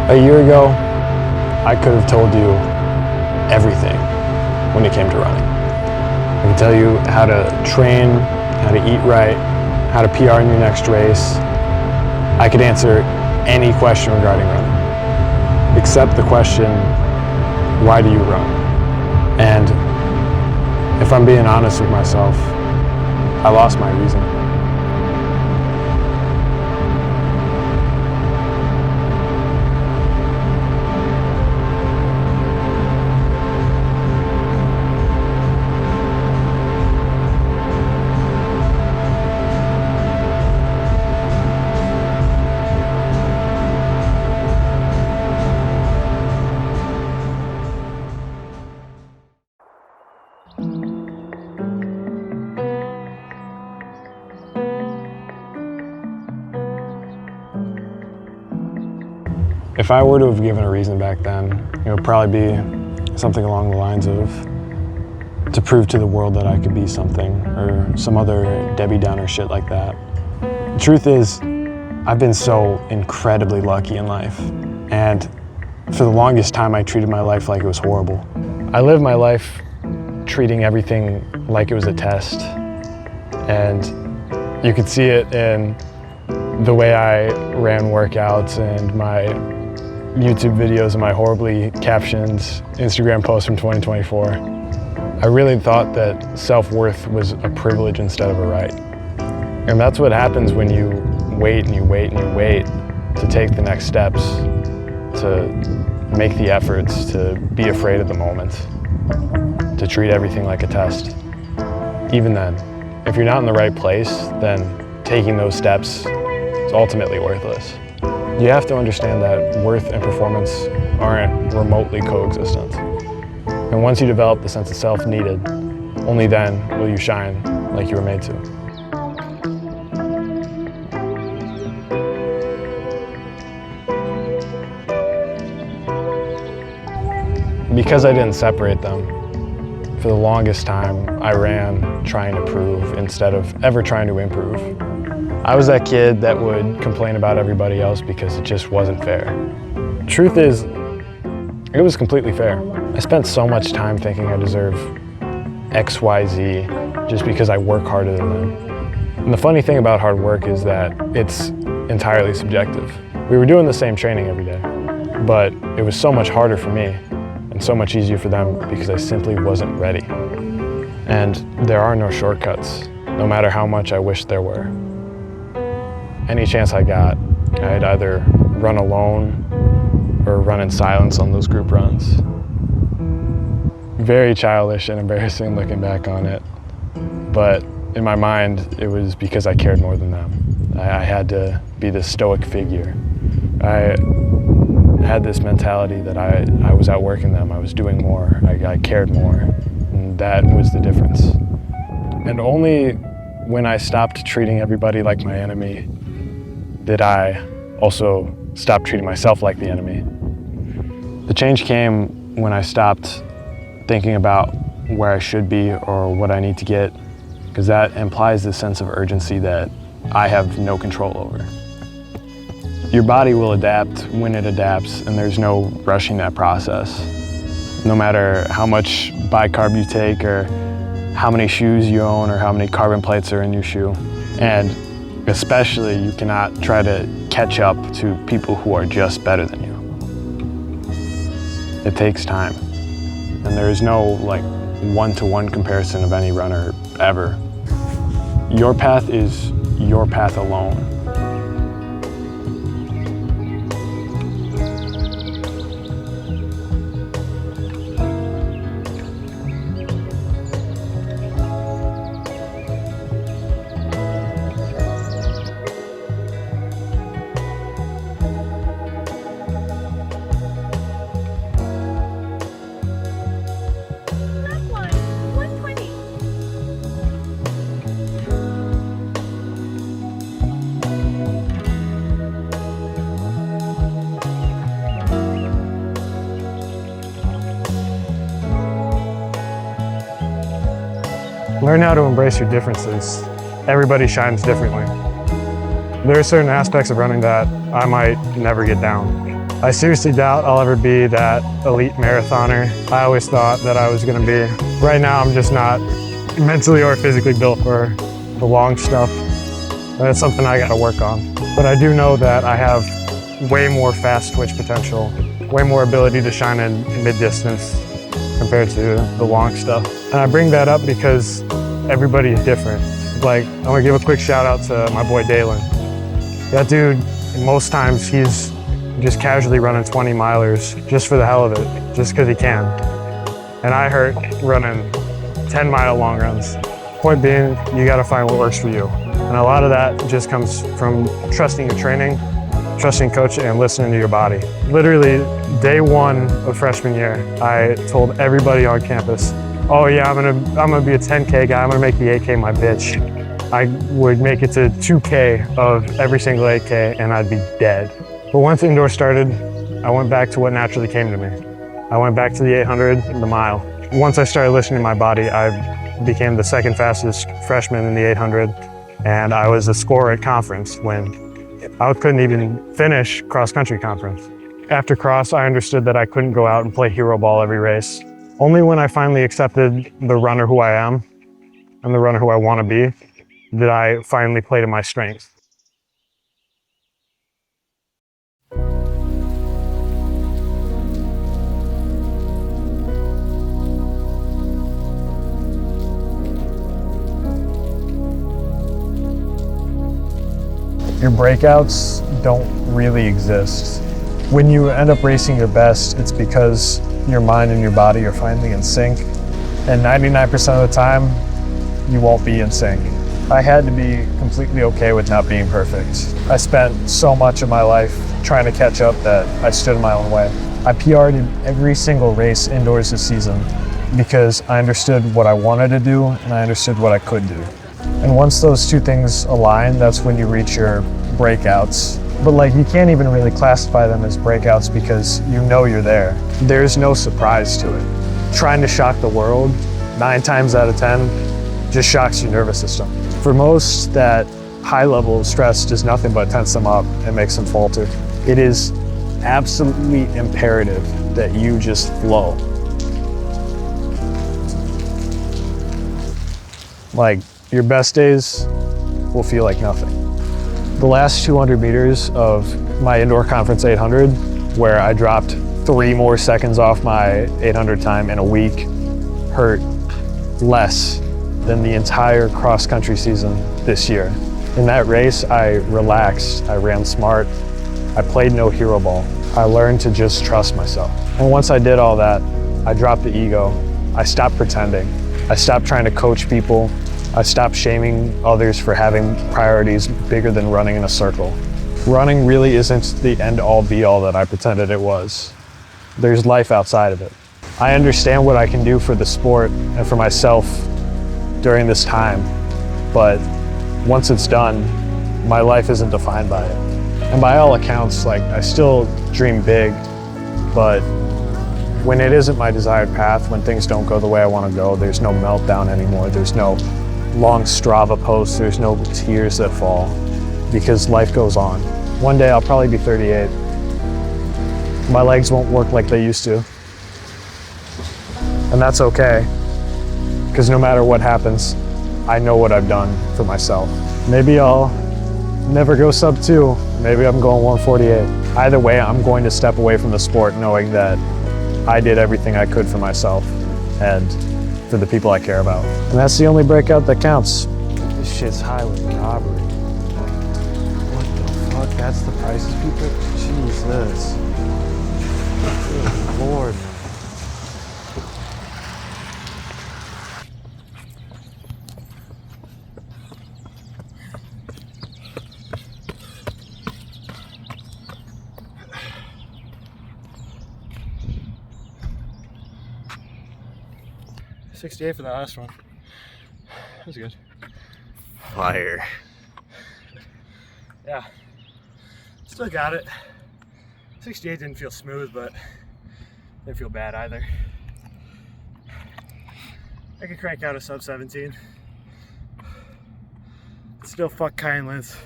A year ago, I could have told you everything when it came to running. I could tell you how to train, how to eat right, how to PR in your next race. I could answer any question regarding running, except the question, why do you run? And if I'm being honest with myself, I lost my reason. If I were to have given a reason back then, it would probably be something along the lines of to prove to the world that I could be something, or some other Debbie Downer shit like that. The truth is, I've been so incredibly lucky in life, and for the longest time I treated my life like it was horrible. I lived my life treating everything like it was a test, and you could see it in the way I ran workouts and my YouTube videos and my horribly captioned Instagram posts from 2024. I really thought that self-worth was a privilege instead of a right. And that's what happens when you wait and you wait and you wait to take the next steps, to make the efforts, to be afraid of the moment, to treat everything like a test. Even then, if you're not in the right place, then taking those steps is ultimately worthless. You have to understand that worth and performance aren't remotely coexistent. And once you develop the sense of self needed, only then will you shine like you were made to. Because I didn't separate them, for the longest time I ran trying to prove instead of ever trying to improve. I was that kid that would complain about everybody else because it just wasn't fair. Truth is, it was completely fair. I spent so much time thinking I deserve X, Y, Z just because I work harder than them. And the funny thing about hard work is that it's entirely subjective. We were doing the same training every day, but it was so much harder for me and so much easier for them because I simply wasn't ready. And there are no shortcuts, no matter how much I wish there were. Any chance I got, I'd either run alone or run in silence on those group runs. Very childish and embarrassing looking back on it, but in my mind, it was because I cared more than them. I had to be this stoic figure. I had this mentality that I was outworking them, I was doing more, I cared more, and that was the difference. And only when I stopped treating everybody like my enemy did I also stop treating myself like the enemy. The change came when I stopped thinking about where I should be or what I need to get, because that implies this sense of urgency that I have no control over. Your body will adapt when it adapts, and there's no rushing that process. No matter how much bicarb you take or how many shoes you own or how many carbon plates are in your shoe. And especially, you cannot try to catch up to people who are just better than you. It takes time. And there is no one-to-one comparison of any runner ever. Your path is your path alone. Learn how to embrace your differences. Everybody shines differently. There are certain aspects of running that I might never get down. I seriously doubt I'll ever be that elite marathoner I always thought that I was gonna be. Right now, I'm just not mentally or physically built for the long stuff. That's something I gotta work on. But I do know that I have way more fast twitch potential, way more ability to shine in mid-distance compared to the long stuff. And I bring that up because everybody is different. Like, I'm gonna give a quick shout out to my boy Dalen. That dude, most times he's just casually running 20 milers just for the hell of it, just because he can. And I hurt running 10-mile long runs. Point being, you gotta find what works for you. And a lot of that just comes from trusting your training, trusting coach, and listening to your body. Literally, day one of freshman year, I told everybody on campus, oh yeah, I'm gonna be a 10K guy, I'm gonna make the 8K my bitch. I would make it to 2K of every single 8K and I'd be dead. But once indoor started, I went back to what naturally came to me. I went back to the 800 and the mile. Once I started listening to my body, I became the second fastest freshman in the 800, and I was a scorer at conference when I couldn't even finish cross-country conference. After cross, I understood that I couldn't go out and play hero ball every race. Only when I finally accepted the runner who I am and the runner who I want to be, did I finally play to my strengths. Your breakouts don't really exist. When you end up racing your best, it's because your mind and your body are finally in sync. And 99% of the time, you won't be in sync. I had to be completely okay with not being perfect. I spent so much of my life trying to catch up that I stood in my own way. I PR'd in every single race indoors this season because I understood what I wanted to do and I understood what I could do. And once those two things align, that's when you reach your breakouts. But like, you can't even really classify them as breakouts because you know you're there. There's no surprise to it. Trying to shock the world 9 times out of 10 just shocks your nervous system. For most, that high level of stress does nothing but tense them up and makes them falter. It is absolutely imperative that you just flow. Like, your best days will feel like nothing. The last 200 meters of my indoor conference 800, where I dropped 3 more seconds off my 800 time in a week, hurt less than the entire cross-country season this year. In that race, I relaxed, I ran smart, I played no hero ball. I learned to just trust myself. And once I did all that, I dropped the ego. I stopped pretending. I stopped trying to coach people. I stopped shaming others for having priorities bigger than running in a circle. Running really isn't the end-all be-all that I pretended it was. There's life outside of it. I understand what I can do for the sport and for myself during this time, but once it's done, my life isn't defined by it. And by all accounts, like, I still dream big, but when it isn't my desired path, when things don't go the way I want to go, there's no meltdown anymore. There's no long Strava posts. There's no tears that fall because life goes on. One day I'll probably be 38. My legs won't work like they used to. And that's okay, because no matter what happens, I know what I've done for myself. Maybe I'll never go sub 2. Maybe I'm going 148. Either way, I'm going to step away from the sport knowing that I did everything I could for myself and for the people I care about. And that's the only breakout that counts. This shit's highway robbery. What the fuck? That's the prices people? Jesus. Good Lord. $68 for the last one. That was good. Fire. Yeah. Still got it. 68 didn't feel smooth, but didn't feel bad either. I could crank out a sub 17. Still fuck Kyan Lentz.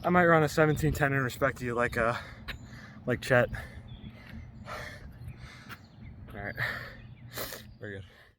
I might run a 17:10 in respect to you, like a like Chet. All right, very good.